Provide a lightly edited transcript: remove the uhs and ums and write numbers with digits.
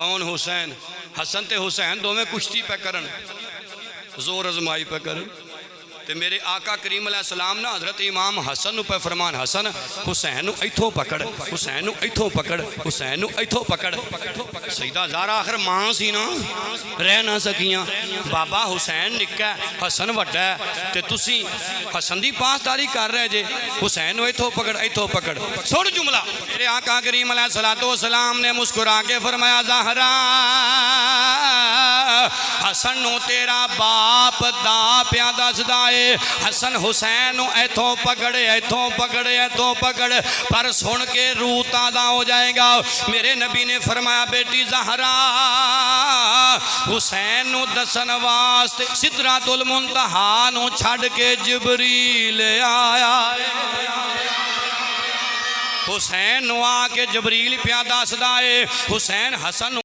कौन? हुसैन। हसन ते हुसैन दोवें कुश्ती पे करन, जोर अजमाई पे करन। ते मेरे आका करीम अलैहिस्सलाम ना हजरत इमाम हसन पे फरमान, हसन हुसैन इथों पकड़, हुसैन इथों पकड़, हुसैन इथों पकड़। सईदा ज़हरा आखिर मां सी ना, रह ना सकियां। बाबा हुसैन निक्का हसन वड्डा ते तुसी हसन दी पासदारी कर रहे जे, हुसैन इथों पकड़ इथों पकड़। सुन जुमला, मेरे आका करीम अलैहिस्सलातु वस्सलाम ने मुस्कुरा के फरमाया, ज़हरा हसन नू तेरा बाप दा प्या दसदा है, हसन हुसैन इथों पकड़े इथों पकड़े इथों पकड़। पर सुन के रूह ताज़ा हो जाएगा। मेरे नबी ने फरमाया, बेटी ज़हरा हुसैन नू दसन वास्ते सिदरातुल मुंतहा नू छड़ के जिबरील आया। हुसैन नू आके जबरील प्या दसदा है, हुसैन हसन